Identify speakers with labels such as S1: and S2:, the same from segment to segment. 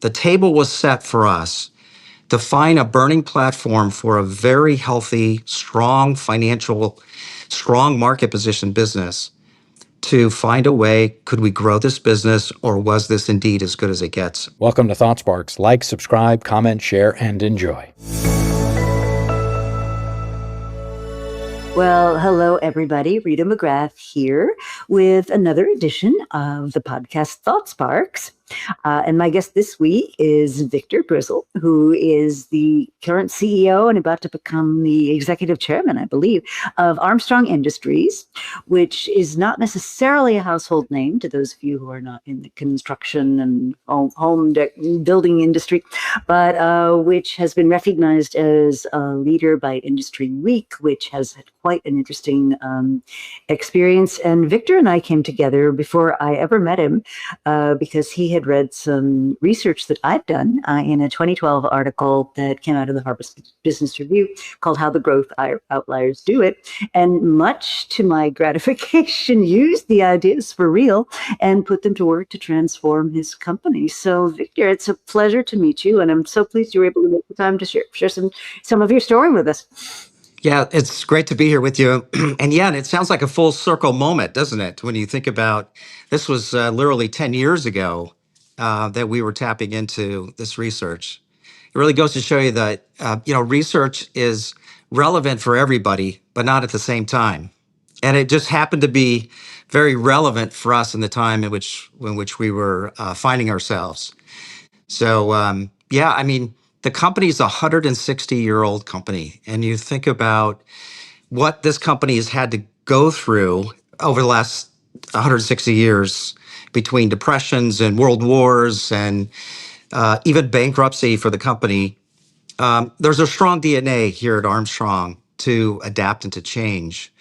S1: the table was set for us to find a burning platform for a very healthy, strong market position business, to find a way, could we grow this business, or was this indeed as good as it gets?
S2: Welcome to Thought Sparks. Like, subscribe, comment, share, and enjoy.
S3: Well, hello, everybody. Rita McGrath here with another edition of the podcast Thought Sparks. And my guest this week is Victor Grizzle, who is the current CEO and about to become the executive chairman, I believe, of Armstrong Industries, which is not necessarily a household name to those of you who are not in the construction and home building industry, but which has been recognized as a leader by Industry Week, which has had quite an interesting experience. And Victor and I came together before I ever met him because he had read some research that I'd done in a 2012 article that came out of the Harvard Business Review called How the Growth Outliers Do It. And much to my gratification, used the ideas for real and put them to work to transform his company. So Victor, it's a pleasure to meet you. And I'm so pleased you were able to make the time to share some of your story with us.
S1: Yeah, it's great to be here with you. And yeah, it sounds like a full circle moment, doesn't it? When you think about, this was literally 10 years ago that we were tapping into this research. It really goes to show you that, research is relevant for everybody, but not at the same time. And it just happened to be very relevant for us in the time in which we were finding ourselves. So, the company is a 160-year-old company. And you think about what this company has had to go through over the last 160 years, between depressions and world wars and even bankruptcy for the company. There's a strong DNA here at Armstrong to adapt and to change.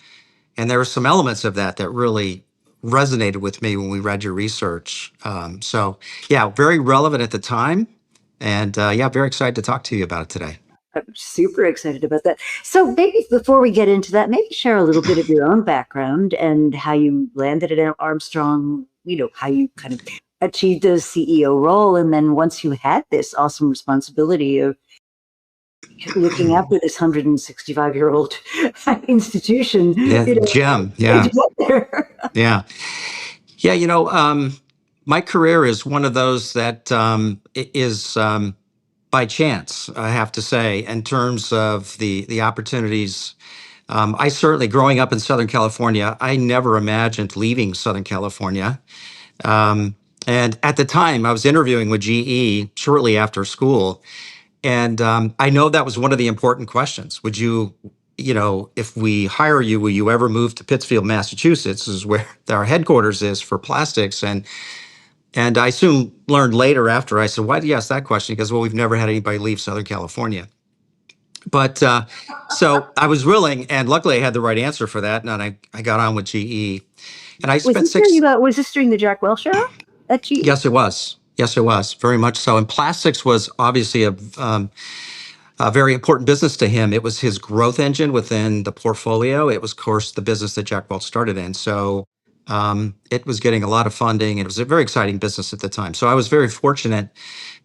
S1: And there were some elements of that really resonated with me when we read your research. Very relevant at the time. And very excited to talk to you about it today.
S3: I'm super excited about that. So maybe before we get into that, maybe share a little bit of your own background and how you landed at Armstrong, how you kind of achieved the CEO role. And then once you had this awesome responsibility of looking after this 165-year-old institution.
S1: Gem. Yeah. My career is one of those that is by chance, I have to say, in terms of the opportunities. I certainly, growing up in Southern California, I never imagined leaving Southern California. And at the time, I was interviewing with GE shortly after school. And I know that was one of the important questions. Would you, if we hire you, will you ever move to Pittsfield, Massachusetts? This is where our headquarters is for plastics. And I soon learned later after, I said, why do you ask that question? Because, well, we've never had anybody leave Southern California. But so I was willing, and luckily I had the right answer for that. And I got on with GE. And I spent
S3: was this during the Jack Welch era at GE?
S1: Yes, it was. Yes, it was. Very much so. And plastics was obviously a very important business to him. It was his growth engine within the portfolio. It was, of course, the business that Jack Welch started in. So it was getting a lot of funding. It was a very exciting business at the time. So I was very fortunate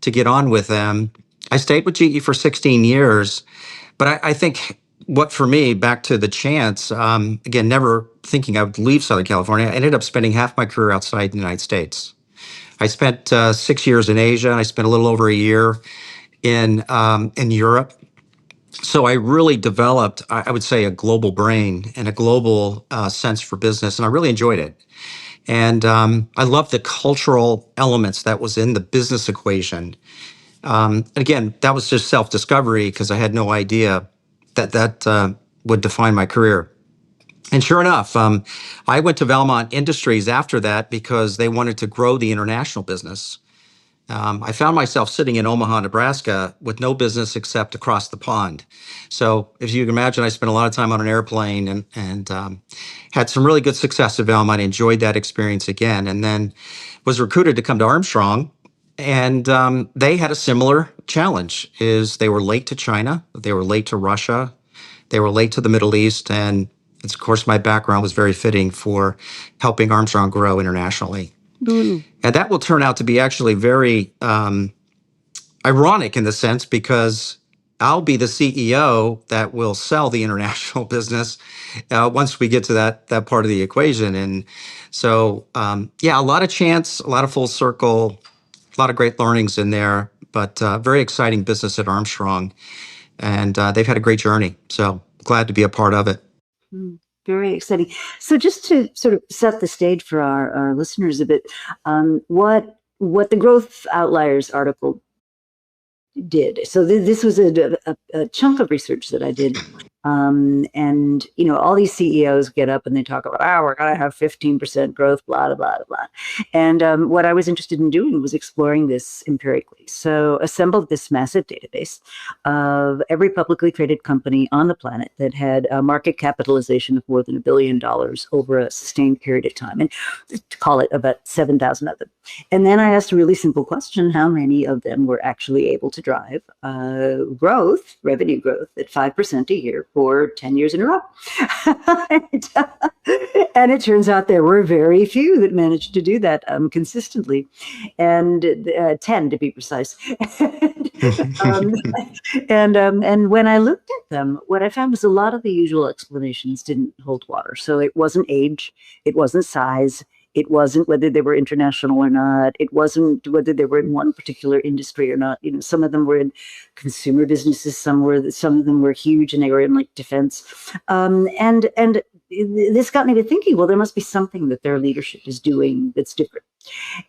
S1: to get on with them. I stayed with GE for 16 years. But I think what, for me, back to the chance, again, never thinking I would leave Southern California, I ended up spending half my career outside the United States. I spent 6 years in Asia, and I spent a little over a year in Europe. So I really developed, I would say, a global brain and a global sense for business, and I really enjoyed it. And I loved the cultural elements that was in the business equation. Again, that was just self-discovery because I had no idea that would define my career. And sure enough, I went to Valmont Industries after that because they wanted to grow the international business. I found myself sitting in Omaha, Nebraska with no business except across the pond. So if you can imagine, I spent a lot of time on an airplane and had some really good success at Valmont. I enjoyed that experience again, and then was recruited to come to Armstrong. And they had a similar challenge, is they were late to China, they were late to Russia, they were late to the Middle East, and of course my background was very fitting for helping Armstrong grow internationally. Mm. And that will turn out to be actually very ironic in the sense because I'll be the CEO that will sell the international business once we get to that part of the equation. And so, yeah, a lot of chance, a lot of full circle, a lot of great learnings in there, but very exciting business at Armstrong. And they've had a great journey. So glad to be a part of it.
S3: Very exciting. So just to sort of set the stage for our listeners a bit, what the Growth Outliers article did. So this was a chunk of research that I did. And, all these CEOs get up and they talk about, we're going to have 15% growth, blah, blah, blah, blah. And what I was interested in doing was exploring this empirically. So assembled this massive database of every publicly traded company on the planet that had a market capitalization of more than $1 billion over a sustained period of time. And to call it about 7,000 of them. And then I asked a really simple question: how many of them were actually able to drive revenue growth at 5% a year for 10 years in a row? And it turns out there were very few that managed to do that consistently, and 10 to be precise. And when I looked at them, what I found was a lot of the usual explanations didn't hold water. So it wasn't age, it wasn't size, it wasn't whether they were international or not. It wasn't whether they were in one particular industry or not. Some of them were in consumer businesses. Some of them were huge, and they were in like defense. And this got me to thinking, well, there must be something that their leadership is doing that's different.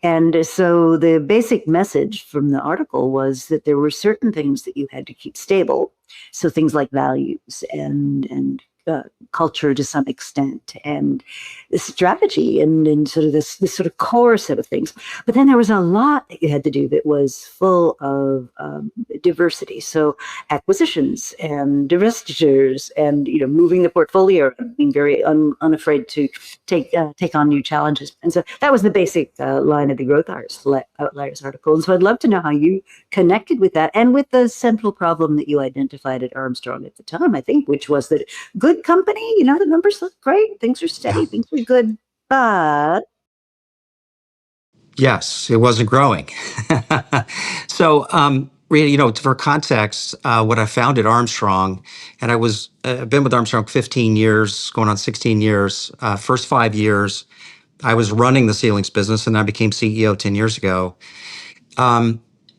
S3: And so the basic message from the article was that there were certain things that you had to keep stable. So things like values and culture to some extent, and strategy, and sort of this sort of core set of things. But then there was a lot that you had to do that was full of diversity. So acquisitions and divestitures, and moving the portfolio, being very unafraid to take on new challenges. And so that was the basic line of the Growth Outliers article. And so I'd love to know how you connected with that, and with the central problem that you identified at Armstrong at the time, I think, which was that good company, the numbers look great, things are steady, things are good, but
S1: Yes, it wasn't growing. So, Rita, for context, what I found at Armstrong, and I've been with Armstrong 15 years, going on 16 years. First 5 years, I was running the ceilings business, and I became CEO 10 years ago.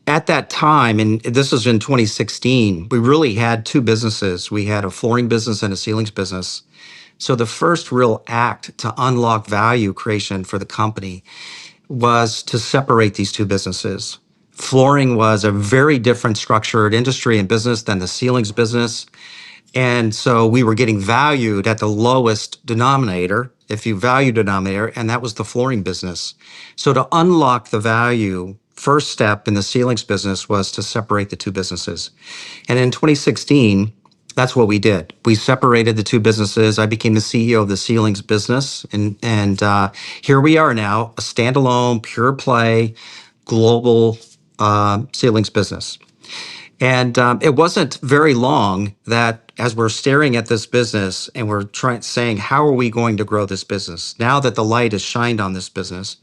S1: At that time, and this was in 2016, we really had two businesses. We had a flooring business and a ceilings business. So the first real act to unlock value creation for the company was to separate these two businesses. Flooring was a very different structured industry and business than the ceilings business. And so we were getting valued at the lowest denominator, if you value denominator, and that was the flooring business. So to unlock the value, first step in the ceilings business was to separate the two businesses. And in 2016, that's what we did. We separated the two businesses. I became the CEO of the ceilings business. And here we are now, a standalone, pure play, global ceilings business. And it wasn't very long that as we're staring at this business and we're saying, how are we going to grow this business? Now that the light is shined on this business,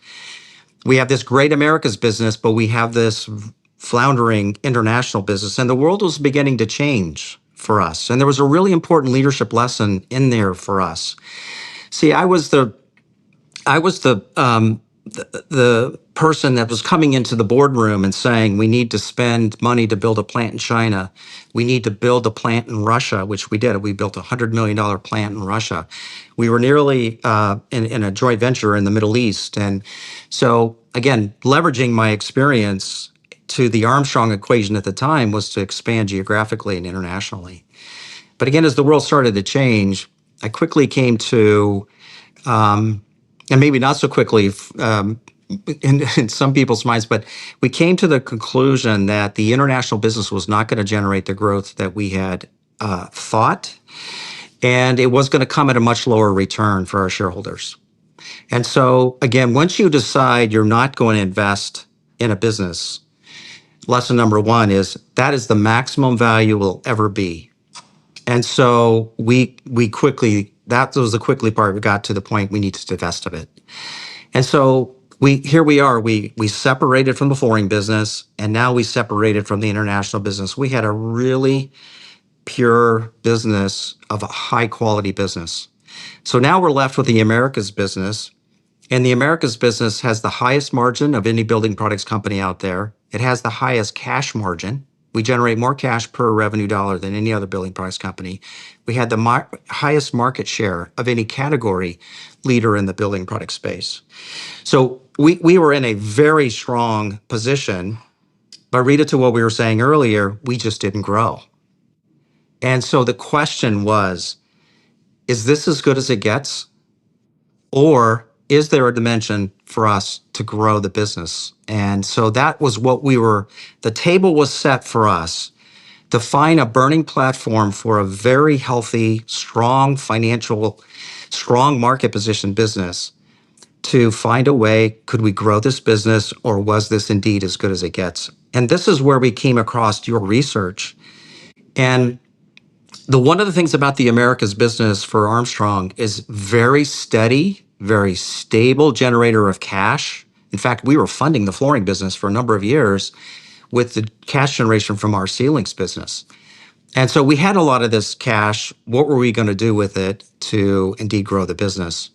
S1: we have this great America's business, but we have this floundering international business, and the world was beginning to change for us. And there was a really important leadership lesson in there for us. See, I was the person that was coming into the boardroom and saying, we need to spend money to build a plant in China. We need to build a plant in Russia, which we did. We built a $100 million plant in Russia. We were nearly in a joint venture in the Middle East. And so, again, leveraging my experience to the Armstrong equation at the time was to expand geographically and internationally. But again, as the world started to change, I quickly came to, and maybe not so quickly in some people's minds, but we came to the conclusion that the international business was not going to generate the growth that we had thought, and it was going to come at a much lower return for our shareholders. And so, again, once you decide you're not going to invest in a business, lesson number one is that is the maximum value will ever be. And so we quickly, that was the quickly part, we got to the point we need to divest of it. And so here we are. We separated from the flooring business, and now we separated from the international business. We had a really pure business of a high quality business. So now we're left with the Americas business, and the Americas business has the highest margin of any building products company out there. It has the highest cash margin. We generate more cash per revenue dollar than any other building products company. We had the highest market share of any category leader in the building product space. So we were in a very strong position. But Rita, to what we were saying earlier, we just didn't grow. And so the question was, is this as good as it gets? Or is there a dimension for us to grow the business? And so that was what the table was set for us to find a burning platform for a very healthy, strong market position business, to find a way, could we grow this business, or was this indeed as good as it gets? And this is where we came across your research. And one of the things about the Americas business for Armstrong is very steady, very stable generator of cash. In fact, we were funding the flooring business for a number of years with the cash generation from our ceilings business. And so we had a lot of this cash. What were we going to do with it to indeed grow the business?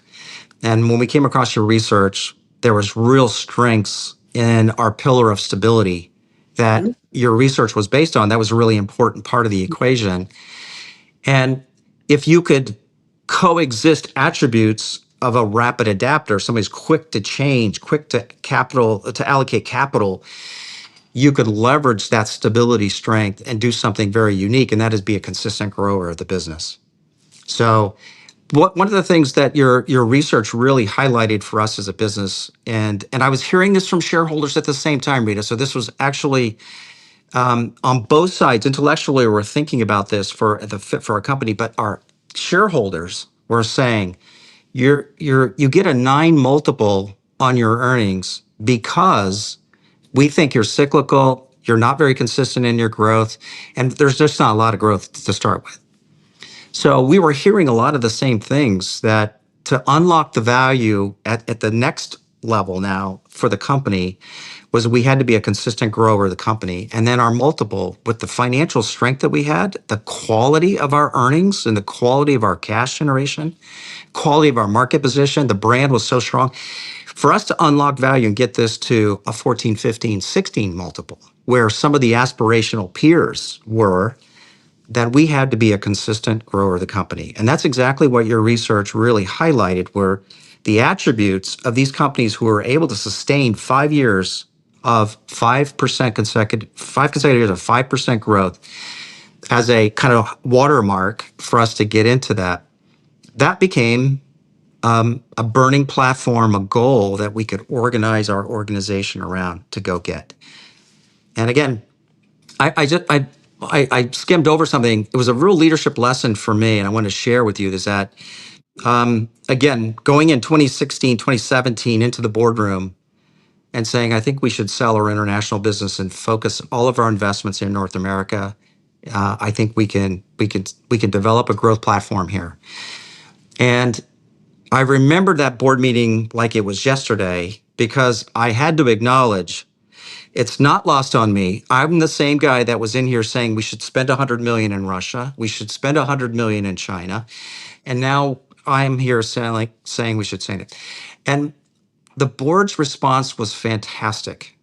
S1: And when we came across your research, there was real strengths in our pillar of stability that your research was based on. That was a really important part of the equation. And if you could coexist attributes of a rapid adapter, somebody's quick to change, quick to allocate capital, you could leverage that stability strength and do something very unique, and that is be a consistent grower of the business. So one of the things that your research really highlighted for us as a business, and I was hearing this from shareholders at the same time, Rita, so this was actually on both sides. Intellectually, we're thinking about this for our company, but our shareholders were saying, you get a 9 multiple on your earnings because we think you're cyclical, you're not very consistent in your growth, and there's just not a lot of growth to start with. So we were hearing a lot of the same things, that to unlock the value at the next level now for the company was we had to be a consistent grower of the company. And then our multiple, with the financial strength that we had, the quality of our earnings and the quality of our cash generation, quality of our market position, the brand was so strong. For us to unlock value and get this to a 14, 15, 16 multiple, where some of the aspirational peers were, that we had to be a consistent grower of the company. And that's exactly what your research really highlighted, were the attributes of these companies who were able to sustain 5 years of 5% consecutive, 5 consecutive years of 5% growth as a kind of watermark for us to get into that. That became a burning platform, a goal that we could organize our organization around to go get. And again, I skimmed over something. It was a real leadership lesson for me, and I want to share with you is that, again, going in 2016, 2017 into the boardroom and saying, I think we should sell our international business and focus all of our investments in North America. I think we can develop a growth platform here. And I remember that board meeting like it was yesterday, because I had to acknowledge, it's not lost on me. I'm the same guy that was in here saying we should spend $100 million in Russia, we should spend $100 million in China, and now I'm here saying we should say it. And the board's response was fantastic.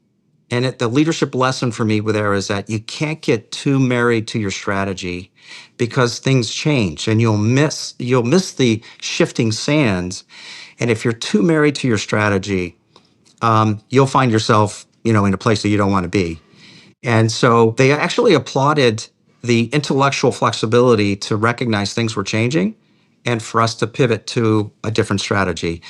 S1: And the leadership lesson for me there is that you can't get too married to your strategy, because things change and you'll miss the shifting sands. And if you're too married to your strategy, you'll find yourself, in a place that you don't want to be. And so they actually applauded the intellectual flexibility to recognize things were changing and for us to pivot to a different strategy.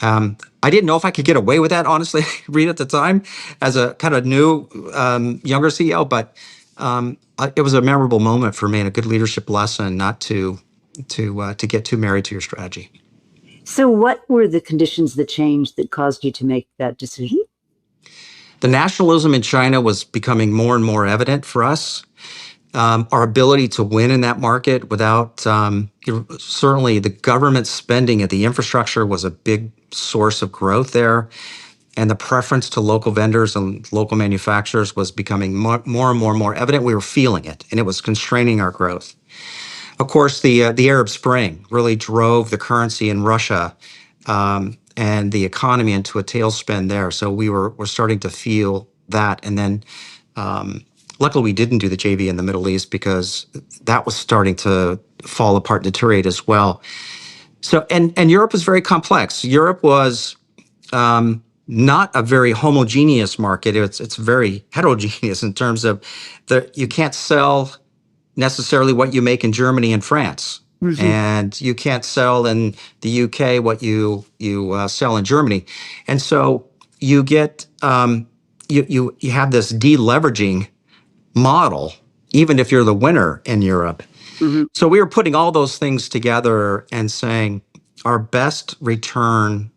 S1: I didn't know if I could get away with that, honestly, Rita, at the time, as a kind of new, younger CEO, but it was a memorable moment for me and a good leadership lesson not to get too married to your strategy.
S3: So what were the conditions that changed that caused you to make that decision?
S1: The nationalism in China was becoming more and more evident for us. Our ability to win in that market without, certainly the government spending at the infrastructure was a big source of growth there. and the preference to local vendors and local manufacturers was becoming more and more evident. We were feeling it, and it was constraining our growth. Of course, the Arab Spring really drove the currency in Russia and the economy into a tailspin there. So we're starting to feel that, and then luckily we didn't do the JV in the Middle East because that was starting to fall apart, deteriorate as well. So and Europe is very complex. Europe was not a very homogeneous market. It's very heterogeneous in terms of you can't sell necessarily what you make in Germany and France, and you can't sell in the UK what you sell in Germany, and so you get you have this deleveraging model, even if you're the winner in Europe. So we were putting all those things together and saying our best return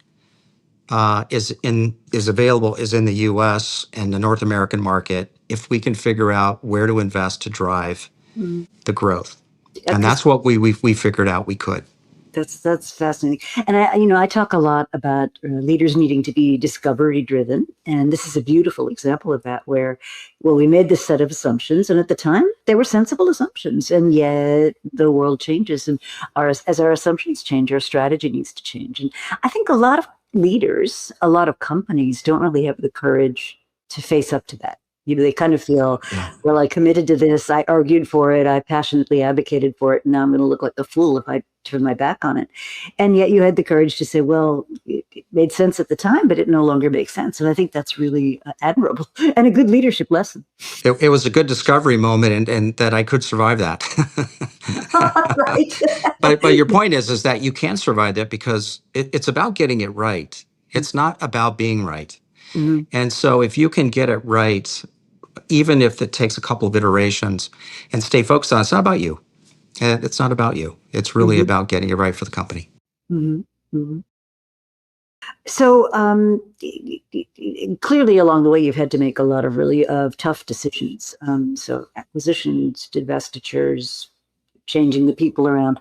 S1: is in the U.S. and the North American market if we can figure out where to invest to drive the growth, and that's what we figured out we could.
S3: That's fascinating. And I talk a lot about leaders needing to be discovery driven. And this is a beautiful example of that where, well, we made this set of assumptions and at the time they were sensible assumptions. And yet the world changes and as our assumptions change, our strategy needs to change. And I think a lot of leaders, a lot of companies don't really have the courage to face up to that. They kind of feel, well, I committed to this, I argued for it, I passionately advocated for it, and now I'm going to look like a fool if I turn my back on it. And yet you had the courage to say, well, it made sense at the time, but it no longer makes sense. And I think that's really admirable and a good leadership lesson.
S1: It was a good discovery moment, and that I could survive that.
S3: Right.
S1: But your point is that you can survive that because it's about getting it right. It's not about being right. And so if you can get it right, even if it takes a couple of iterations, and stay focused on it, it's not about you. It's not about you. It's really about getting it right for the company.
S3: So clearly along the way, you've had to make a lot of really tough decisions. So acquisitions, divestitures, changing the people around.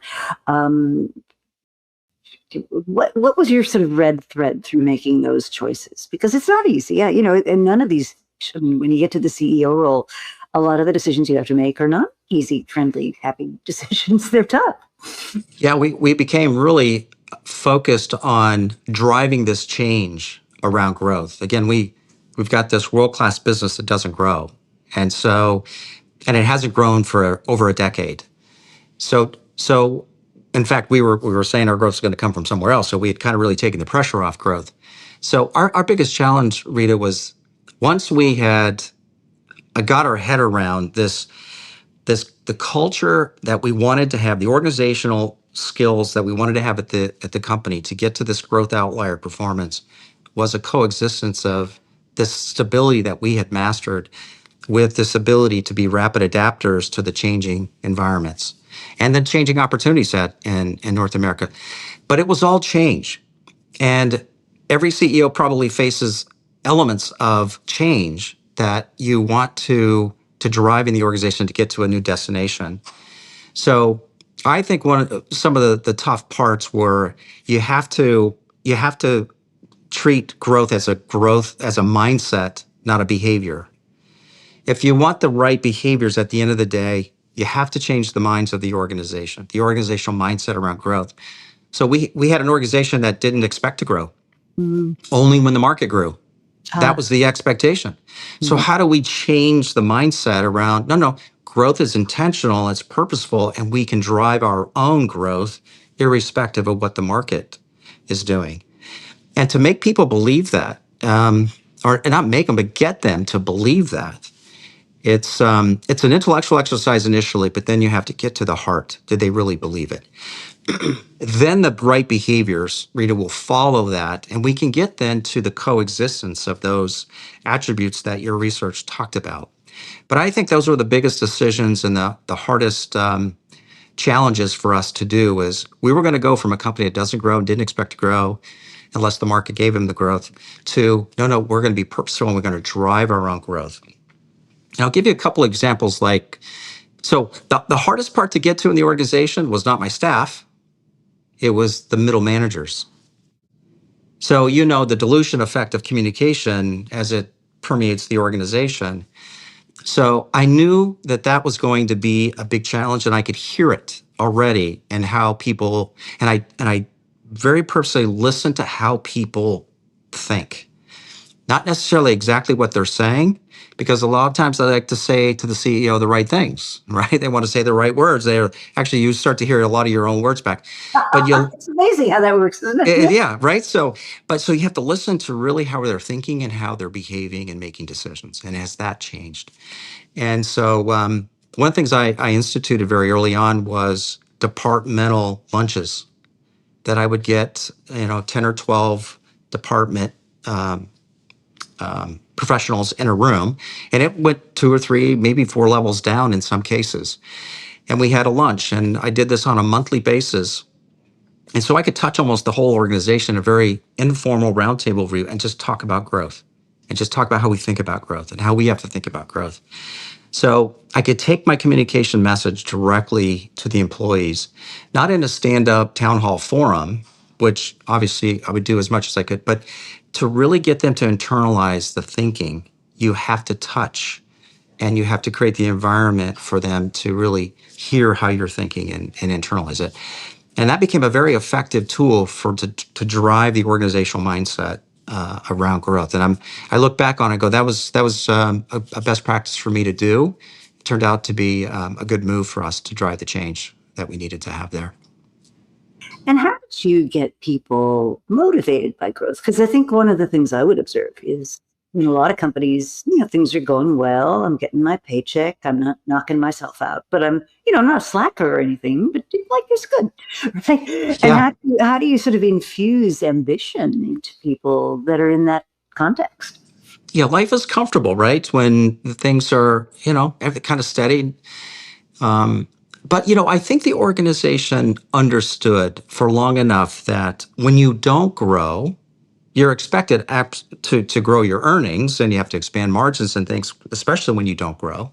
S3: What was your sort of red thread through making those choices? Because it's not easy. Yeah, and none of these, when you get to the CEO role, a lot of the decisions you have to make are not easy, friendly, happy decisions. They're tough.
S1: Yeah, we became really focused on driving this change around growth. Again, we've got this world-class business that doesn't grow. And it hasn't grown for over a decade. So in fact, we were saying our growth is going to come from somewhere else. So we had kind of really taken the pressure off growth. So our biggest challenge, Rita, was once we had got our head around the culture that we wanted to have, the organizational skills that we wanted to have at the company to get to this growth outlier performance was a coexistence of this stability that we had mastered with this ability to be rapid adapters to the changing environments and the changing opportunity set in North America. But it was all change. And every CEO probably faces elements of change that you want to drive in the organization to get to a new destination. So I think some of the tough parts were you have to treat growth as a mindset, not a behavior. If you want the right behaviors at the end of the day, you have to change the minds of the organization, the organizational mindset around growth. So we had an organization that didn't expect to grow, only when the market grew. That was the expectation. So how do we change the mindset around, no, growth is intentional, it's purposeful, and we can drive our own growth irrespective of what the market is doing. And to make people believe that, or not make them, but get them to believe that, it's an intellectual exercise initially, but then you have to get to the heart. Did they really believe it? Then the right behaviors, Rita, will follow that, and we can get then to the coexistence of those attributes that your research talked about. But I think those were the biggest decisions and the hardest challenges for us to do is we were going to go from a company that doesn't grow and didn't expect to grow unless the market gave them the growth to, no, we're going to be purposeful and we're going to drive our own growth. And I'll give you a couple examples so the hardest part to get to in the organization was not my staff. It was the middle managers. So, you know, the dilution effect of communication as it permeates the organization. So I knew that that was going to be a big challenge, and I could hear it already, and how people, and I very purposely listen to how people think, not necessarily exactly what they're saying, because a lot of times I like to say to the CEO the right things, right? They want to say the right words. They're actually, you start to hear a lot of your own words back, but you
S3: It's amazing how that works, isn't it?
S1: yeah, right. So you have to listen to really how they're thinking and how they're behaving and making decisions. And has that changed? And so one of the things I instituted very early on was departmental lunches that I would get, 10 or 12 department professionals in a room. And it went 2 or 3, maybe 4 levels down in some cases. And we had a lunch. And I did this on a monthly basis. And so I could touch almost the whole organization in a very informal roundtable view and just talk about growth and just talk about how we think about growth and how we have to think about growth. So I could take my communication message directly to the employees, not in a stand-up town hall forum, which obviously I would do as much as I could, but to really get them to internalize the thinking, you have to touch and you have to create the environment for them to really hear how you're thinking and internalize it. And that became a very effective tool to drive the organizational mindset around growth. And I look back on it and go, that was a best practice for me to do. It turned out to be a good move for us to drive the change that we needed to have there.
S3: And how did you get people motivated by growth? Because I think one of the things I would observe is in a lot of companies, things are going well. I'm getting my paycheck. I'm not knocking myself out, but I'm not a slacker or anything, but like it's good. Right? And
S1: Yeah.
S3: how do you sort of infuse ambition into people that are in that context?
S1: Yeah, life is comfortable, right? When the things are, kind of steady. But, I think the organization understood for long enough that when you don't grow, you're expected to grow your earnings, and you have to expand margins and things, especially when you don't grow.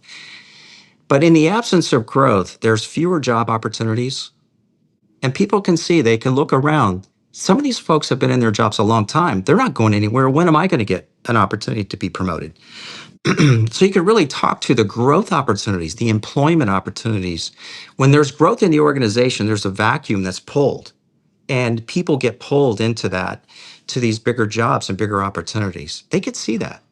S1: But in the absence of growth, there's fewer job opportunities. And people can see, they can look around. Some of these folks have been in their jobs a long time. They're not going anywhere. When am I going to get an opportunity to be promoted? So you can really talk to the growth opportunities, the employment opportunities. When there's growth in the organization, there's a vacuum that's pulled, and people get pulled into that, to these bigger jobs and bigger opportunities. They could see that.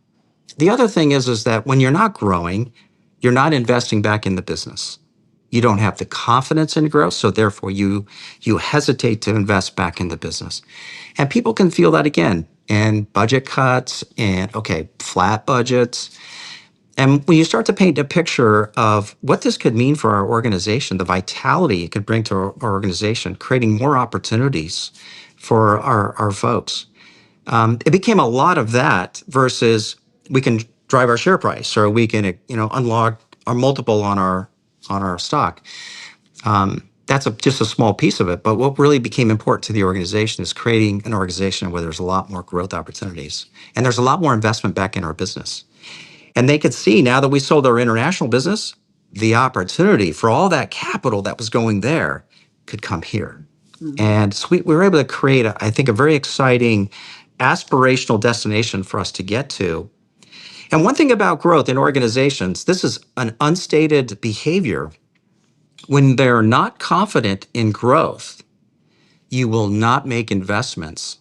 S1: The other thing is that when you're not growing, you're not investing back in the business. You don't have the confidence in growth, so therefore you hesitate to invest back in the business. And people can feel that again, and budget cuts and flat budgets. And when you start to paint a picture of what this could mean for our organization, the vitality it could bring to our organization, creating more opportunities for our folks, it became a lot of that versus we can drive our share price, or we can unlock our multiple on our stock. That's just a small piece of it. But what really became important to the organization is creating an organization where there's a lot more growth opportunities and there's a lot more investment back in our business. And they could see, now that we sold our international business, the opportunity for all that capital that was going there could come here. And so we were able to create, I think, a very exciting aspirational destination for us to get to. And one thing about growth in organizations, this is an unstated behavior. When they're not confident in growth, you will not make investments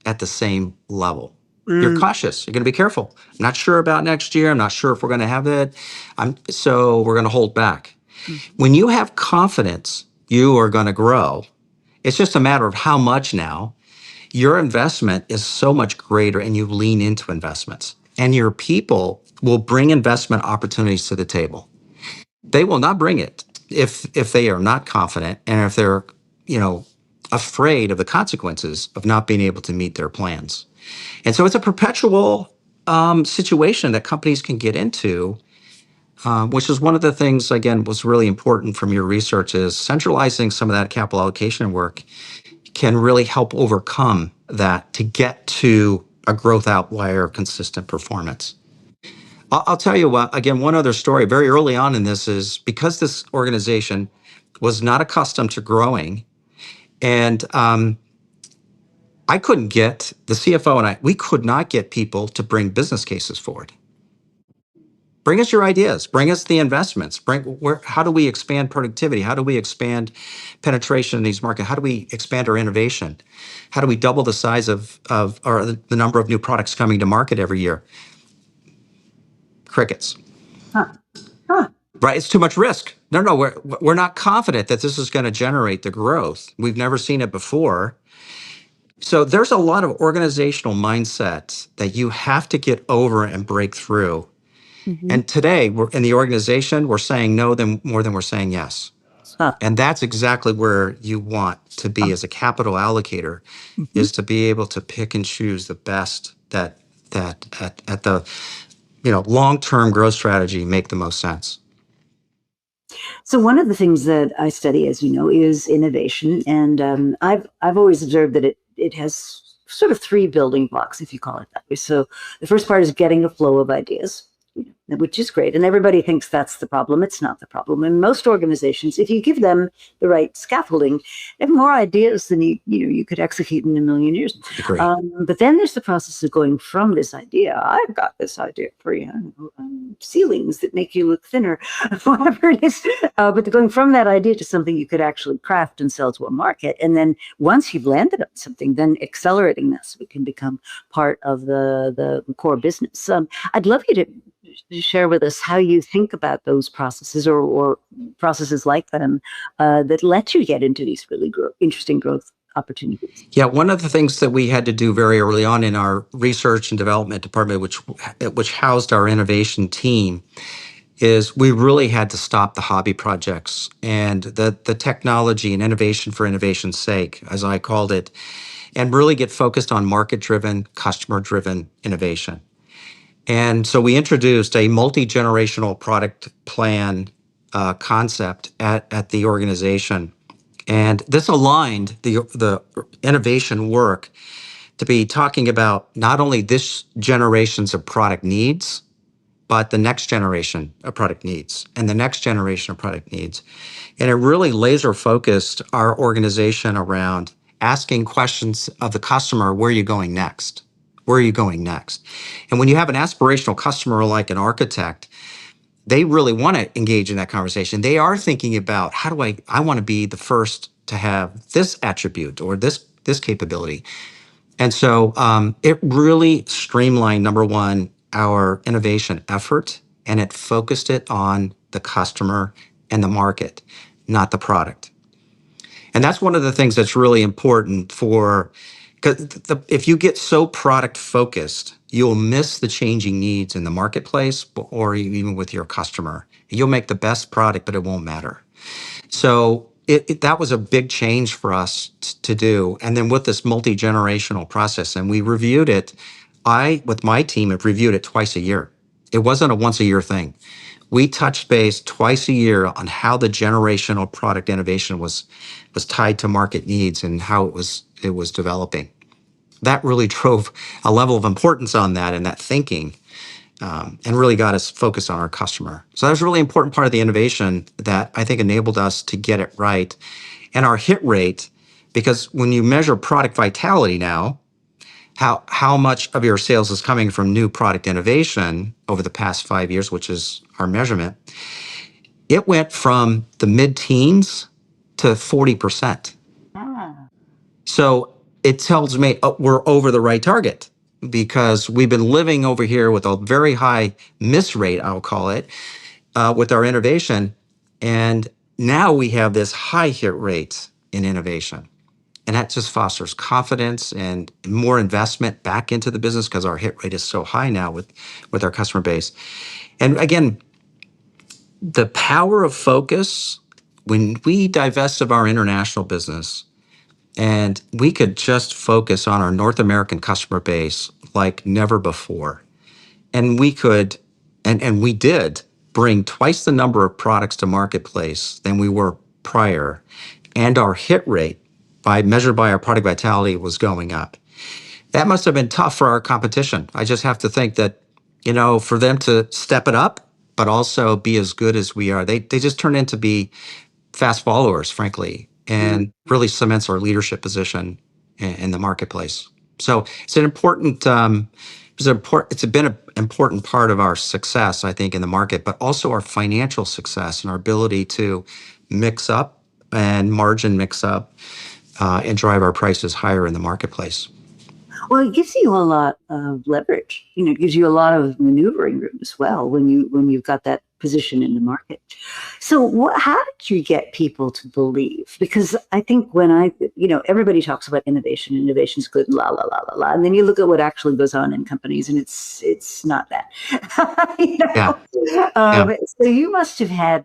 S1: at the same level. You're cautious. You're going to be careful. I'm not sure about next year. I'm not sure if we're going to have that. So we're going to hold back. When you have confidence, you are going to grow. It's just a matter of how much now. Your investment is so much greater, and you lean into investments. And your people will bring investment opportunities to the table. They will not bring it if they are not confident, and if they're, afraid of the consequences of not being able to meet their plans. And so it's a perpetual situation that companies can get into, which is one of the things, again, was really important from your research, is centralizing some of that capital allocation work can really help overcome that to get to a growth outlier consistent performance. I'll tell you what, again, one other story very early on in this is because this organization was not accustomed to growing, and I couldn't get the CFO and we could not get people to bring business cases forward. Bring us your ideas. Bring us the investments. How do we expand productivity? How do we expand penetration in these markets? How do we expand our innovation? How do we double the size of or the number of new products coming to market every year? Crickets.
S3: Huh. Huh.
S1: Right? It's too much risk. No, we're not confident that this is going to generate the growth. We've never seen it before. So there's a lot of organizational mindsets that you have to get over and break through.
S3: Mm-hmm.
S1: And today, we're in the organization, we're saying no more than we're saying yes.
S3: Huh.
S1: And that's exactly where you want to be as a capital allocator, is to be able to pick and choose the best that at the long-term growth strategy make the most sense.
S3: So one of the things that I study, as you know, is innovation, and I've always observed that it has sort of three building blocks, if you call it that way. So the first part is getting a flow of ideas, which is great, and everybody thinks that's the problem. It's not the problem. In most organizations, if you give them the right scaffolding, they have more ideas than you could execute in a million years.
S1: Agree.
S3: But then there's the process of going from this idea. I've got this idea for you, ceilings that make you look thinner, whatever it is. But going from that idea to something you could actually craft and sell to a market, and then once you've landed on something, then accelerating that so it can become part of the core business. I'd love you to share with us how you think about those processes or processes like them that let you get into these really interesting growth opportunities.
S1: Yeah, one of the things that we had to do very early on in our research and development department, which housed our innovation team, is we really had to stop the hobby projects and the technology and innovation for innovation's sake, as I called it, and really get focused on market-driven, customer-driven innovation. And so we introduced a multi-generational product plan concept at the organization. And this aligned the innovation work to be talking about not only this generation's of product needs, but the next generation of product needs and the next generation of product needs. And it really laser focused our organization around asking questions of the customer, where are you going next? Where are you going next? And when you have an aspirational customer like an architect, they really want to engage in that conversation. They are thinking about, how do I want to be the first to have this attribute or this capability. And so it really streamlined, number one, our innovation effort, and it focused it on the customer and the market, not the product. And that's one of the things that's really important because if you get so product focused, you'll miss the changing needs in the marketplace or even with your customer. You'll make the best product, but it won't matter. So that was a big change for us to do. And then with this multi-generational process, and we reviewed it, with my team, have reviewed it twice a year. It wasn't a once a year thing. We touched base twice a year on how the generational product innovation was tied to market needs and how it was developing. That really drove a level of importance on that and that thinking, and really got us focused on our customer. So that was a really important part of the innovation that I think enabled us to get it right. And our hit rate, because when you measure product vitality now, how much of your sales is coming from new product innovation over the past 5 years, which is our measurement, it went from the mid-teens to 40%. So it tells me we're over the right target, because we've been living over here with a very high miss rate, I'll call it, with our innovation. And now we have this high hit rate in innovation. And that just fosters confidence and more investment back into the business because our hit rate is so high now with our customer base. And again, the power of focus, when we divest of our international business and we could just focus on our North American customer base like never before. And we could, and we did bring twice the number of products to marketplace than we were prior. And our hit rate, measured by our product vitality, was going up. That must have been tough for our competition. I just have to think that, for them to step it up, but also be as good as we are, they just turn into be fast followers, frankly, and really cements our leadership position in the marketplace. So it's an important, it's been an important part of our success, I think, in the market, but also our financial success and our ability to mix up and margin mix up and drive our prices higher in the marketplace.
S3: Well, it gives you a lot of leverage. It gives you a lot of maneuvering room as well when you've got that position in the market. So, how did you get people to believe? Because I think everybody talks about innovation. Innovation's good, la la la la la, and then you look at what actually goes on in companies, and it's not that.
S1: Yeah. Yeah.
S3: So you must have had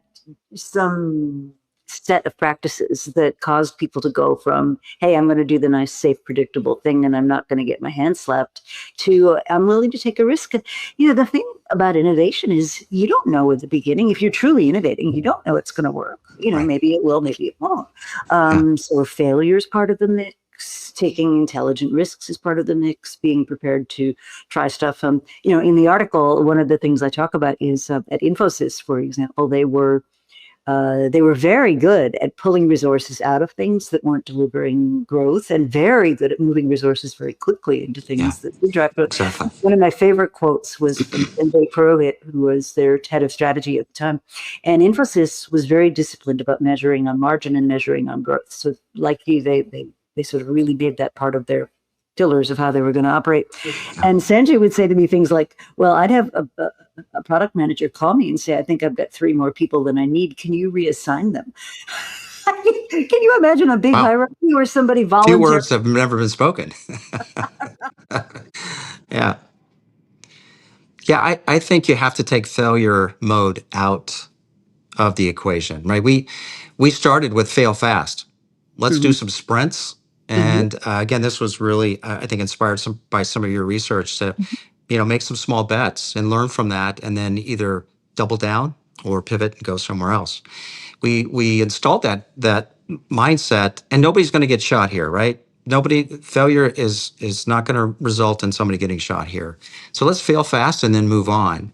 S3: some set of practices that caused people to go from, hey, I'm going to do the nice, safe, predictable thing and I'm not going to get my hand slapped, to I'm willing to take a risk. The thing about innovation is you don't know at the beginning. If you're truly innovating, you don't know it's going to work.
S1: Right.
S3: Maybe it will, maybe it won't. So failure is part of the mix. Taking intelligent risks is part of the mix. Being prepared to try stuff. In the article, one of the things I talk about is at Infosys, for example, they were very good at pulling resources out of things that weren't delivering growth, and very good at moving resources very quickly into things that did drive growth.
S1: Exactly.
S3: One of my favorite quotes was from Sanjay Purohit, who was their head of strategy at the time. And Infosys was very disciplined about measuring on margin and measuring on growth. So like you, they sort of really made that part of their pillars of how they were going to operate. And Sanjay would say to me things like, well, I'd have a product manager call me and say, I think I've got 3 more people than I need. Can you reassign them? Can you imagine a big hierarchy where somebody volunteers?
S1: Few words have never been spoken. Yeah. Yeah, I think you have to take failure mode out of the equation, right? We started with fail fast. Let's do some sprints. And again, this was really, I think, inspired by some of your research to, make some small bets and learn from that, and then either double down or pivot and go somewhere else. We installed that mindset, and nobody's going to get shot here, right? Failure is not going to result in somebody getting shot here. So let's fail fast and then move on.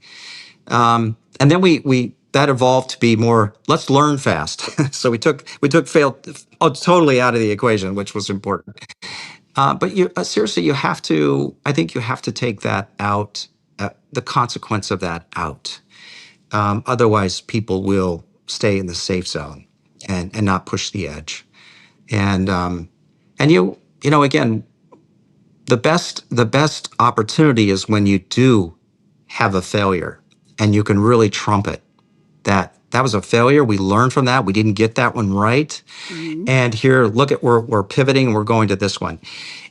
S1: And then we that evolved to be more, let's learn fast. So we took fail totally out of the equation, which was important. But seriously, I think you have to take that out, the consequence of that out. Otherwise, people will stay in the safe zone and not push the edge. And again, the best opportunity is when you do have a failure and you can really trump it. That was a failure. We learned from that. We didn't get that one right. And here, look at, we're pivoting and we're going to this one.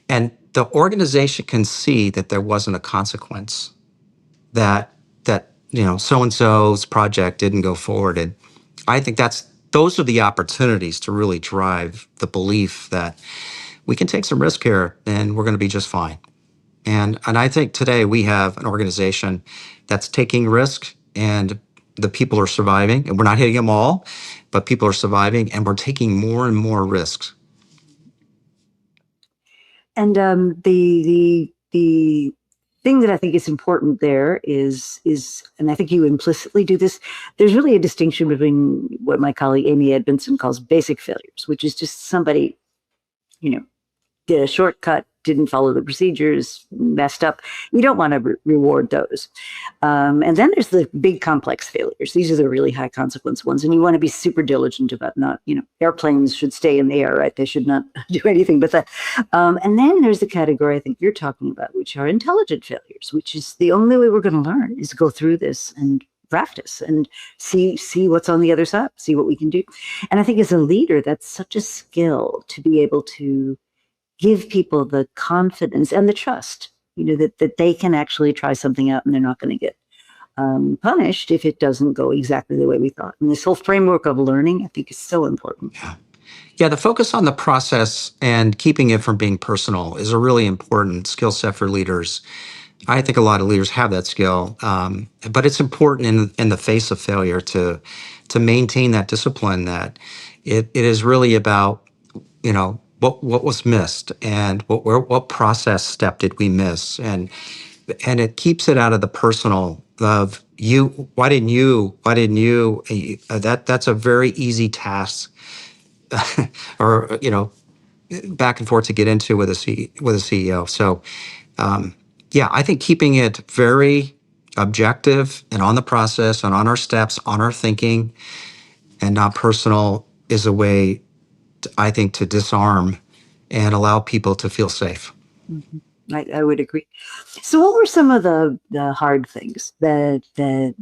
S1: And the organization can see that there wasn't a consequence, that so-and-so's project didn't go forward. And I think those are the opportunities to really drive the belief that we can take some risk here and we're going to be just fine. And I think today we have an organization that's taking risk, and the people are surviving, and we're not hitting them all, but people are surviving, and we're taking more and more risks.
S3: And the thing that I think is important there is, and I think you implicitly do this, there's really a distinction between what my colleague Amy Edmondson calls basic failures, which is just somebody, did a shortcut, didn't follow the procedures, messed up. You don't want to reward those. And then there's the big complex failures. These are the really high consequence ones. And you want to be super diligent about not, airplanes should stay in the air, right? They should not do anything but that. And then there's the category I think you're talking about, which are intelligent failures, which is the only way we're going to learn is go through this and practice and see what's on the other side, see what we can do. And I think as a leader, that's such a skill to be able to give people the confidence and the trust, that they can actually try something out and they're not going to get punished if it doesn't go exactly the way we thought. And this whole framework of learning, I think, is so important.
S1: Yeah, the focus on the process and keeping it from being personal is a really important skill set for leaders. I think a lot of leaders have that skill, but it's important in the face of failure to maintain that discipline, that it is really about, what was missed and what process step did we miss, and it keeps it out of the personal of you. Why didn't you? That's a very easy task, or back and forth to get into with with a CEO. So, yeah, I think keeping it very objective and on the process and on our steps, on our thinking, and not personal is a way, I think, to disarm and allow people to feel safe.
S3: Mhm. I would agree. So, what were some of the hard things that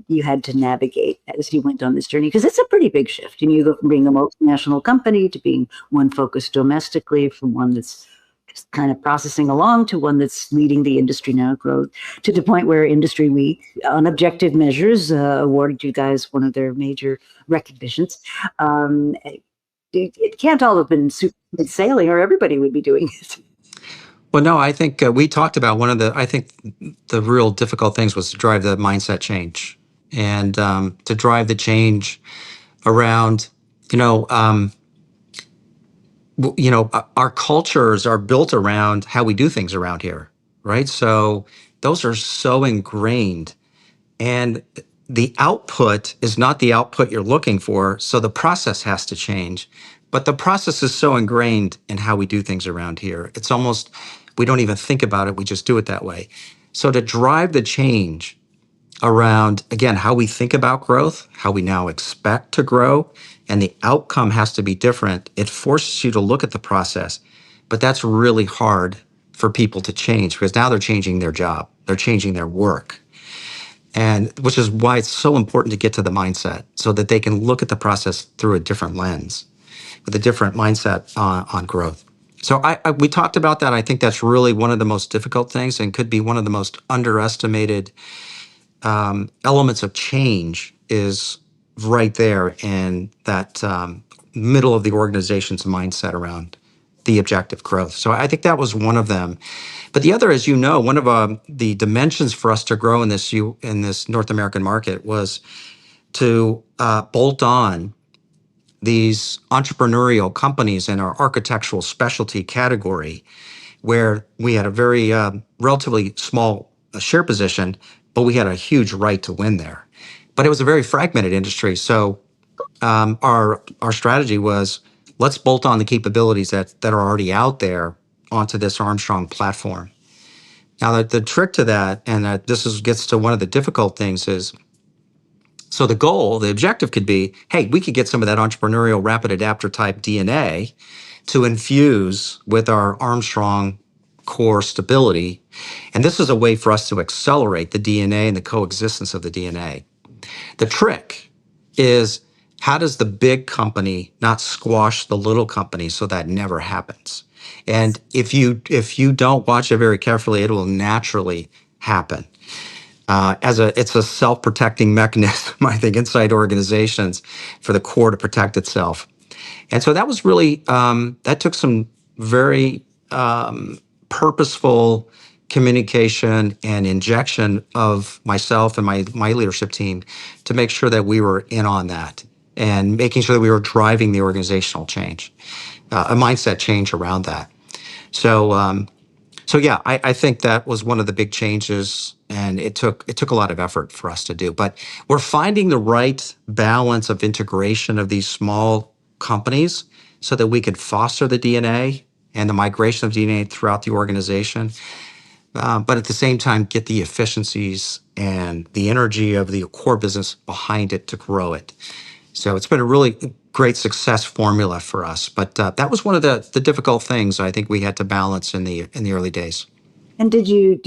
S3: you had to navigate as you went on this journey? Because it's a pretty big shift. And you go from being a multinational company to being one focused domestically, from one that's just kind of processing along to one that's leading the industry now growth to the point where Industry Week, on objective measures, awarded you guys one of their major recognitions. It can't all have been super smooth sailing, or everybody would be doing it.
S1: Well, no, I think we talked about I think the real difficult things was to drive the mindset change and to drive the change around, you know, our cultures are built around how we do things around here, right? So those are so ingrained, and the output is not the output you're looking for. So the process has to change, but the process is so ingrained in how we do things around here. It's almost, we don't even think about it. We just do it that way. So to drive the change around, again, how we think about growth, how we now expect to grow, and the outcome has to be different. It forces you to look at the process, but that's really hard for people to change because now they're changing their job, they're changing their work. And which is why it's so important to get to the mindset so that they can look at the process through a different lens with a different mindset on growth. So we talked about that. I think that's really one of the most difficult things and could be one of the most underestimated elements of change is right there in that middle of the organization's mindset around the objective growth. So I think that was one of them. But the other, as you know, one of the dimensions for us to grow in this North American market was to bolt on these entrepreneurial companies in our architectural specialty category, where we had a very relatively small share position, but we had a huge right to win there. But it was a very fragmented industry. So our strategy was, let's bolt on the capabilities that are already out there onto this Armstrong platform. Now, the trick to that, and gets to one of the difficult things, is so the objective could be, hey, we could get some of that entrepreneurial rapid adapter type DNA to infuse with our Armstrong core stability. And this is a way for us to accelerate the DNA and the coexistence of the DNA. The trick is, how does the big company not squash the little company so that never happens? And if you don't watch it very carefully, it will naturally happen. It's a self-protecting mechanism, I think, inside organizations for the core to protect itself. And so that was really, that took some very purposeful communication and injection of myself and my leadership team to make sure that we were in on that and making sure that we were driving the organizational change, a mindset change around that. So yeah, I think that was one of the big changes, and it took a lot of effort for us to do. But we're finding the right balance of integration of these small companies so that we could foster the DNA and the migration of DNA throughout the organization, but at the same time get the efficiencies and the energy of the core business behind it to grow it. So it's been a really great success formula for us. But that was one of the difficult things I think we had to balance in the early days.
S3: And did you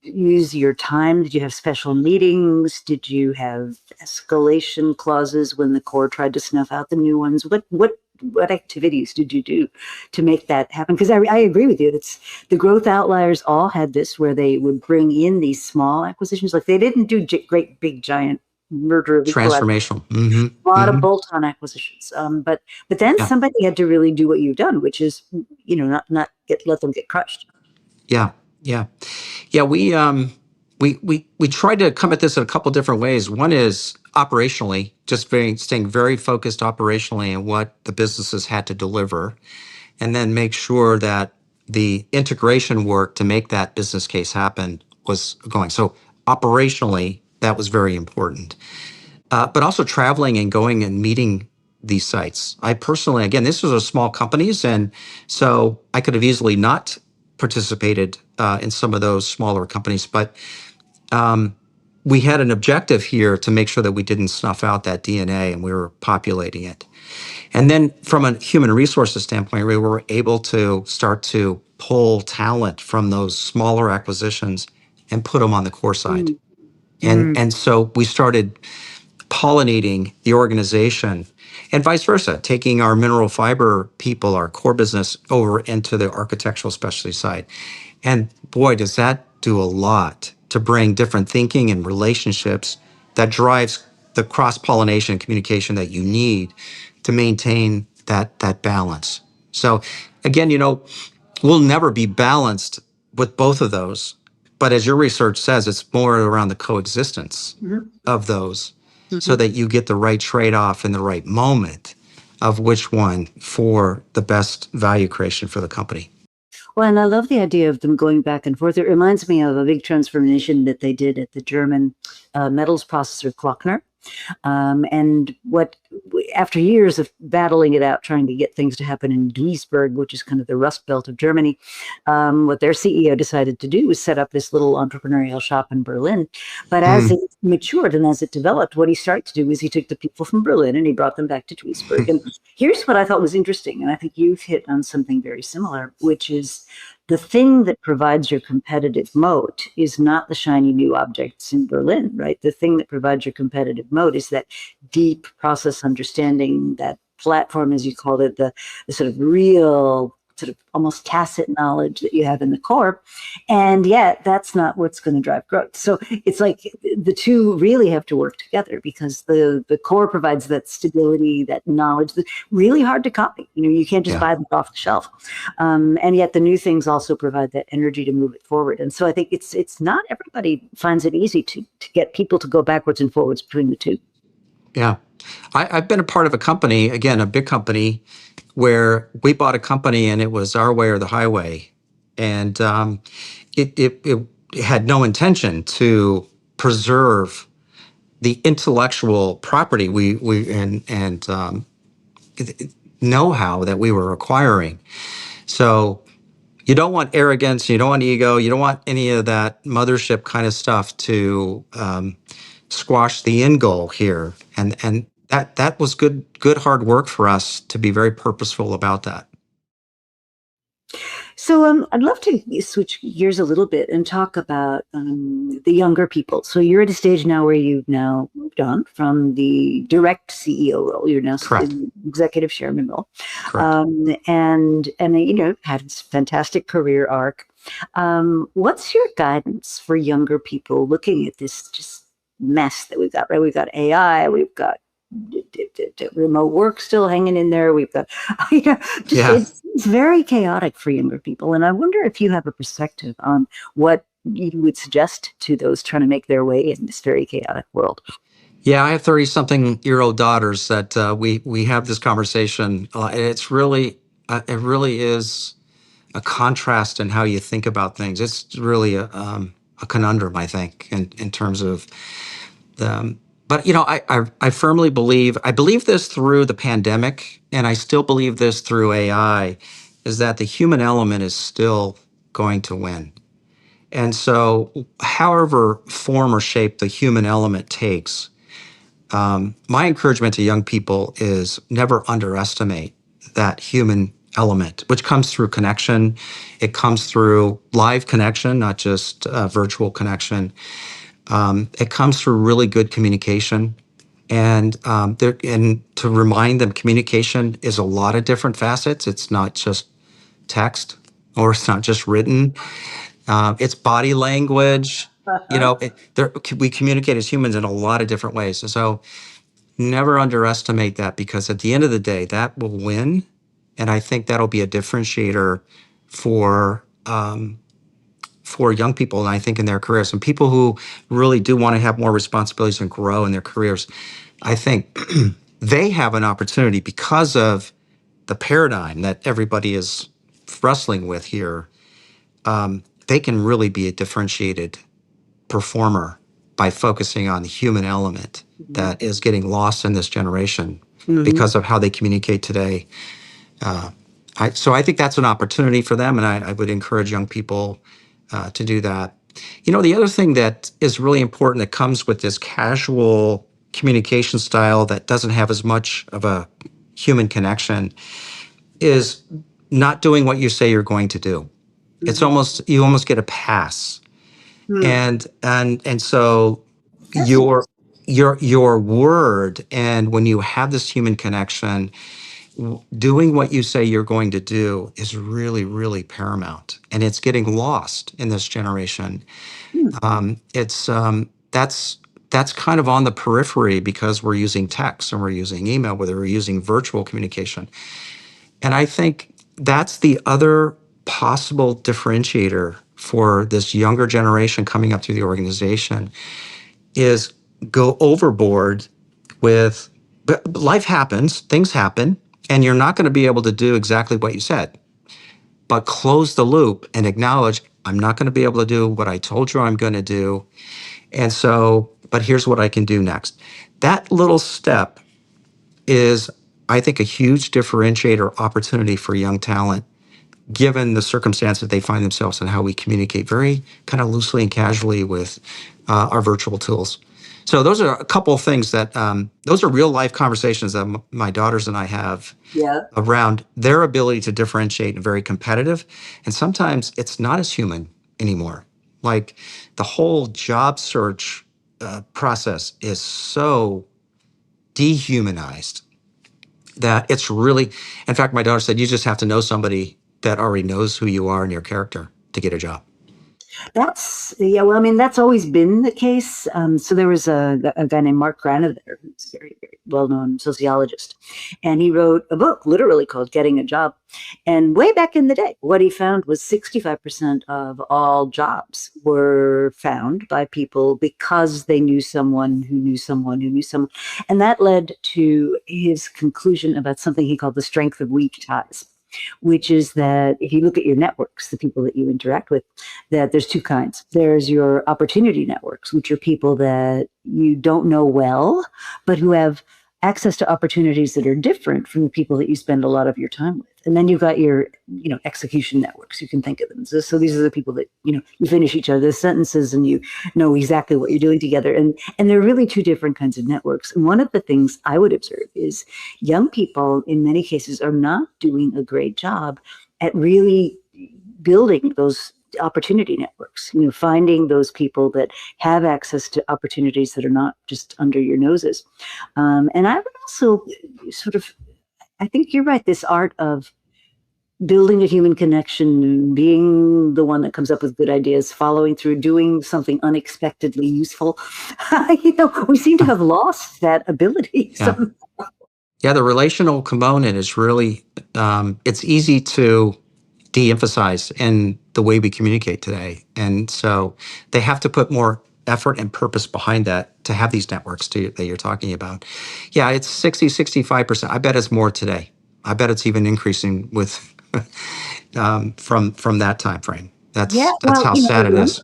S3: use your time? Did you have special meetings? Did you have escalation clauses when the core tried to snuff out the new ones? What activities did you do to make that happen? Because I agree with you. It's the growth outliers all had this where they would bring in these small acquisitions. Like they didn't do great big giant merger of equal
S1: Transformational. Mm-hmm.
S3: a lot
S1: Mm-hmm.
S3: of bolt-on acquisitions. But then
S1: Yeah.
S3: somebody had to really do what you've done, which is not let them get crushed.
S1: Yeah. Yeah. Yeah. We tried to come at this in a couple different ways. One is operationally, just staying very focused operationally on what the businesses had to deliver, and then make sure that the integration work to make that business case happen was going. So operationally, that was very important. But also traveling and going and meeting these sites. I personally, again, this was a small companies, and so I could have easily not participated in some of those smaller companies, but we had an objective here to make sure that we didn't snuff out that DNA and we were populating it. And then from a human resources standpoint, we were able to start to pull talent from those smaller acquisitions and put them on the core side. And so we started pollinating the organization and vice versa, taking our mineral fiber people, our core business, over into the architectural specialty side. And boy, does that do a lot to bring different thinking and relationships that drives the cross-pollination and communication that you need to maintain that balance. So again, we'll never be balanced with both of those. But as your research says, it's more around the coexistence of those so that you get the right trade-off in the right moment of which one for the best value creation for the company.
S3: Well, and I love the idea of them going back and forth. It reminds me of a big transformation that they did at the German metals processor Klockner. And after years of battling it out, trying to get things to happen in Duisburg, which is kind of the Rust Belt of Germany, what their CEO decided to do was set up this little entrepreneurial shop in Berlin. But as it matured and as it developed, what he started to do was he took the people from Berlin and he brought them back to Duisburg. And here's what I thought was interesting, and I think you've hit on something very similar, which is the thing that provides your competitive moat is not the shiny new objects in Berlin, right? The thing that provides your competitive moat is that deep process understanding, that platform, as you called it, the sort of real, sort of almost tacit knowledge that you have in the core. And yet that's not what's going to drive growth. So it's like the two really have to work together because the core provides that stability, that knowledge that's really hard to copy. You can't just buy them off the shelf. And yet the new things also provide that energy to move it forward. And so I think it's not everybody finds it easy to get people to go backwards and forwards between the two.
S1: Yeah. I've been a part of a company, again, a big company, where we bought a company and it was our way or the highway. And it had no intention to preserve the intellectual property and know-how that we were acquiring. So you don't want arrogance, you don't want ego, you don't want any of that mothership kind of stuff to squash the end goal here. And that was good hard work for us to be very purposeful about that.
S3: So I'd love to switch gears a little bit and talk about the younger people. So you're at a stage now where you've now moved on from the direct CEO role. You're now in the executive chairman role, and had this fantastic career arc. What's your guidance for younger people looking at this just mess that we've got? Right, we've got AI, we've got remote work still hanging in there. We've got, it's very chaotic for younger people. And I wonder if you have a perspective on what you would suggest to those trying to make their way in this very chaotic world.
S1: Yeah, I have 30-something-year-old daughters that we have this conversation. It really is a contrast in how you think about things. It's really a conundrum, I think, in terms of the. But I firmly believe this through the pandemic, and I still believe this through AI, is that the human element is still going to win. And so, however form or shape the human element takes, my encouragement to young people is never underestimate that human element, which comes through connection. It comes through live connection, not just virtual connection. It comes through really good communication. And to remind them, communication is a lot of different facets. It's not just text, or it's not just written. It's body language. We communicate as humans in a lot of different ways. And so never underestimate that, because at the end of the day, that will win. And I think that'll be a differentiator for young people, and I think in their careers, and people who really do want to have more responsibilities and grow in their careers. I think they have an opportunity because of the paradigm that everybody is wrestling with here. They can really be a differentiated performer by focusing on the human element that is getting lost in this generation.
S3: Mhm.
S1: because of how they communicate today. So I think that's an opportunity for them, and I would encourage young people to do that. The other thing that is really important that comes with this casual communication style that doesn't have as much of a human connection is not doing what you say you're going to do. It's
S3: Mhm.
S1: almost you almost get a pass,
S3: Hmm.
S1: and so
S3: That's
S1: your
S3: interesting.
S1: your word, and when you have this human connection, doing what you say you're going to do is really, really paramount, and it's getting lost in this generation.
S3: Hmm.
S1: It's that's kind of on the periphery because we're using text and we're using email, whether we're using virtual communication. And I think that's the other possible differentiator for this younger generation coming up through the organization is go overboard with, but life happens, things happen, and you're not going to be able to do exactly what you said, but close the loop and acknowledge, I'm not going to be able to do what I told you I'm going to do. And so, but here's what I can do next. That little step is, I think, a huge differentiator opportunity for young talent, given the circumstance that they find themselves and how we communicate very kind of loosely and casually with our virtual tools. So those are a couple of things that those are real life conversations that my daughters and I have
S3: Yeah.
S1: around their ability to differentiate and very competitive. And sometimes it's not as human anymore. Like the whole job search process is so dehumanized that it's really, in fact, my daughter said, you just have to know somebody that already knows who you are and your character to get a job.
S3: Yeah. Well, I mean, that's always been the case. So there was a guy named Mark Granover, who's a very, very well-known sociologist, and he wrote a book, literally called "Getting a Job." And way back in the day, what he found was 65% of all jobs were found by people because they knew someone who knew someone who knew someone, and that led to his conclusion about something he called the strength of weak ties, which is that if you look at your networks, the people that you interact with, that there's two kinds. There's your opportunity networks, which are people that you don't know well, but who have access to opportunities that are different from the people that you spend a lot of your time with. And then you've got your, execution networks. You can think of them. So these are the people that, you finish each other's sentences and you know exactly what you're doing together. And they're really two different kinds of networks. And one of the things I would observe is young people, in many cases, are not doing a great job at really building those opportunity networks, finding those people that have access to opportunities that are not just under your noses. And I would also I think you're right, this art of building a human connection, being the one that comes up with good ideas, following through, doing something unexpectedly useful. We seem to have lost that ability.
S1: Yeah. Yeah, the relational component is really, it's easy to de-emphasize in the way we communicate today. And so they have to put more effort and purpose behind that to have these networks that you're talking about. Yeah, it's 65%. I bet it's more today. I bet it's even increasing with from that time frame.
S3: Yeah,
S1: That's
S3: well,
S1: how sad it is.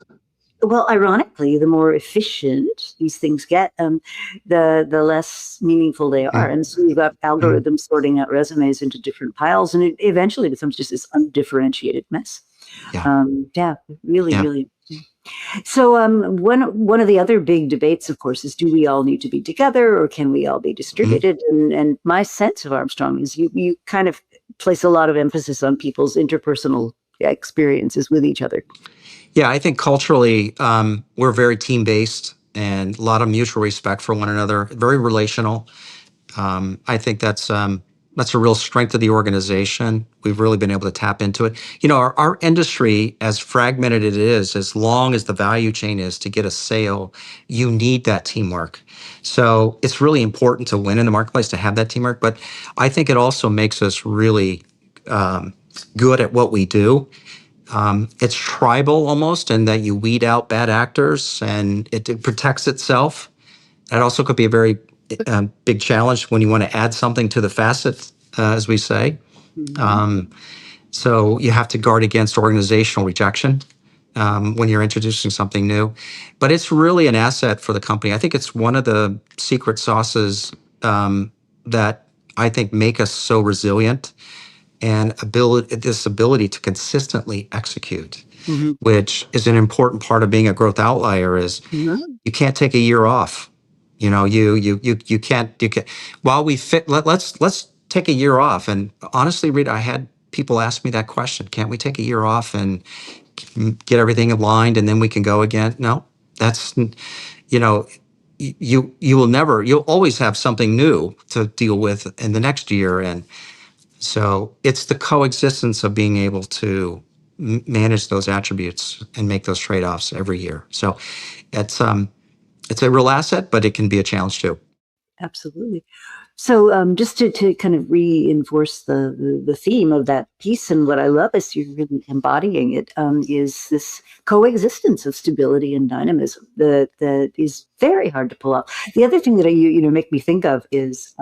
S3: well, ironically, the more efficient these things get, the less meaningful they are.
S1: Yeah.
S3: And so you've got
S1: Mhm.
S3: algorithms sorting out resumes into different piles, and it eventually becomes just this undifferentiated mess.
S1: Yeah.
S3: Yeah, really,
S1: Yeah.
S3: really. So one of the other big debates, of course, is do we all need to be together or can we all be
S1: Mhm.
S3: distributed? And my sense of Armstrong is you kind of place a lot of emphasis on people's interpersonal experiences with each other.
S1: Yeah, I think culturally, we're very team based and a lot of mutual respect for one another, very relational. I think that's a real strength of the organization. We've really been able to tap into it. Our industry, as fragmented it is, as long as the value chain is to get a sale, you need that teamwork. So it's really important to win in the marketplace to have that teamwork. But I think it also makes us really good at what we do. It's tribal almost, in that you weed out bad actors and it protects itself. That also could be a very big challenge when you want to add something to the facet, as we say.
S3: Mhm.
S1: So you have to guard against organizational rejection when you're introducing something new. But it's really an asset for the company. I think it's one of the secret sauces that I think, make us so resilient and this ability to consistently execute,
S3: Mhm.
S1: which is an important part of being a growth outlier. Is
S3: Mhm.
S1: you can't take a year off. You know, you can't while we fit. Let's take a year off. And honestly, Rita, I had people ask me that question: can't we take a year off and get everything aligned and then we can go again? No, that's you know. You will never. You'll always have something new to deal with in the next year, and so it's the coexistence of being able to manage those attributes and make those trade-offs every year. So it's a real asset, but it can be a challenge too.
S3: Absolutely. So just to kind of reinforce the theme of that piece, and what I love is you're really embodying it, is this coexistence of stability and dynamism that is very hard to pull off. The other thing that make me think of is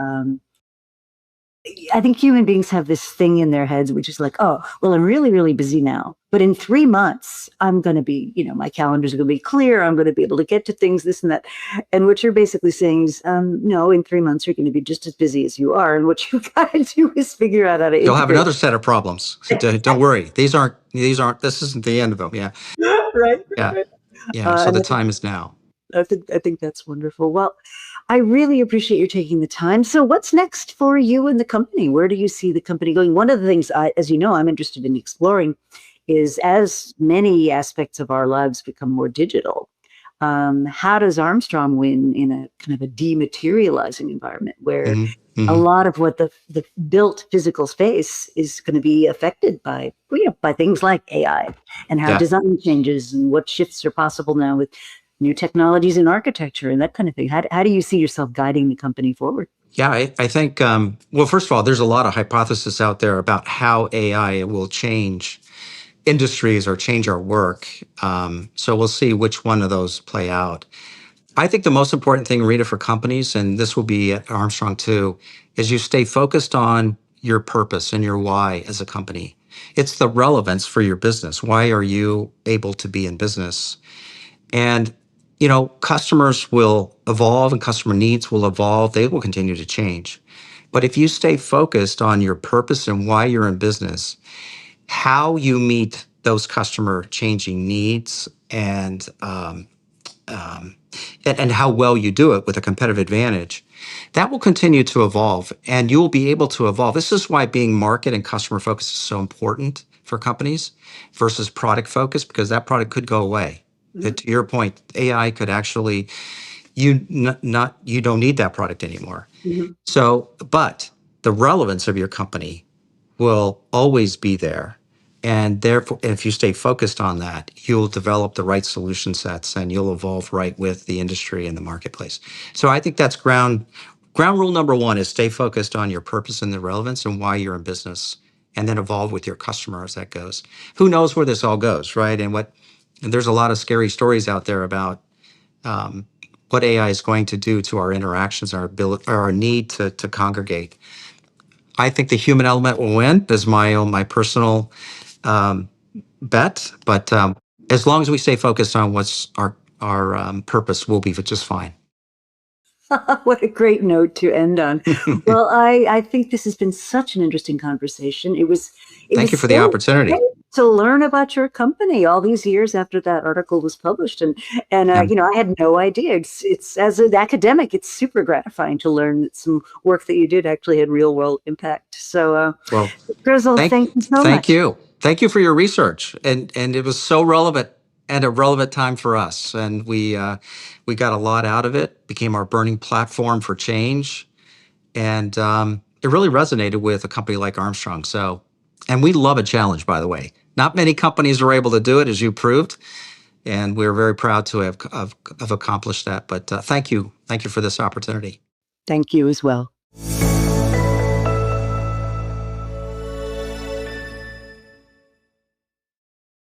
S3: I think human beings have this thing in their heads, which is like, oh, well, I'm really, really busy now, but in 3 months, I'm going to be, my calendar's going to be clear. I'm going to be able to get to things, this and that. And what you're basically saying is, no, in 3 months, you're going to be just as busy as you are. And what you got to do is figure out how to
S1: You'll have
S3: integrate.
S1: another set of problems. Don't worry. This isn't the end of them. Yeah.
S3: Right.
S1: Yeah.
S3: Right.
S1: Yeah. So
S3: And
S1: the time is now.
S3: I think that's wonderful. Well, I really appreciate you taking the time. So what's next for you and the company? Where do you see the company going? One of the things as you know, I'm interested in exploring is, as many aspects of our lives become more digital, how does Armstrong win in a kind of a dematerializing environment where
S1: Hmm.
S3: a
S1: Hmm.
S3: lot of what the built physical space is going to be affected by, by things like AI, and how
S1: Yeah.
S3: design changes and what shifts are possible now with new technologies in architecture and that kind of thing. How do you see yourself guiding the company forward?
S1: Yeah. I think, well, first of all, there's a lot of hypothesis out there about how AI will change industries or change our work. So we'll see which one of those play out. I think the most important thing, Rita, for companies, and this will be at Armstrong too, is you stay focused on your purpose and your why as a company. It's the relevance for your business. Why are you able to be in business? And, customers will evolve and customer needs will evolve. They will continue to change. But if you stay focused on your purpose and why you're in business, how you meet those customer changing needs and how well you do it with a competitive advantage, that will continue to evolve and you'll be able to evolve. This is why being market and customer focused is so important for companies versus product focused, because that product could go away.
S3: Mhm.
S1: To your point, AI could actually, you don't need that product anymore.
S3: Mhm.
S1: So, but the relevance of your company will always be there. And therefore, if you stay focused on that, you'll develop the right solution sets and you'll evolve right with the industry and the marketplace. So I think that's ground rule number one is stay focused on your purpose and the relevance and why you're in business, and then evolve with your customer as that goes. Who knows where this all goes, right? And there's a lot of scary stories out there about what AI is going to do to our interactions, our ability, our need to congregate. I think the human element will win. Is my personal bet. But as long as we stay focused on what's our purpose, we'll be just fine.
S3: What a great note to end on. Well, I think this has been such an interesting conversation. It
S1: Thank you
S3: was
S1: for the
S3: so great
S1: opportunity.
S3: to learn about your company all these years after that article was published, and
S1: Yeah.
S3: I had no idea. It's as an academic, it's super gratifying to learn that some work that you did actually had real world impact. So,
S1: Well,
S3: Grizzle,
S1: thank
S3: thank you so
S1: thank
S3: much.
S1: you. Thank you for your research, and it was so relevant and a relevant time for us, and we got a lot out of it. Became our burning platform for change, and it really resonated with a company like Armstrong. So, and we love a challenge, by the way. Not many companies are able to do it, as you proved, and we're very proud to have accomplished that. But thank you for this opportunity.
S3: Thank you as well.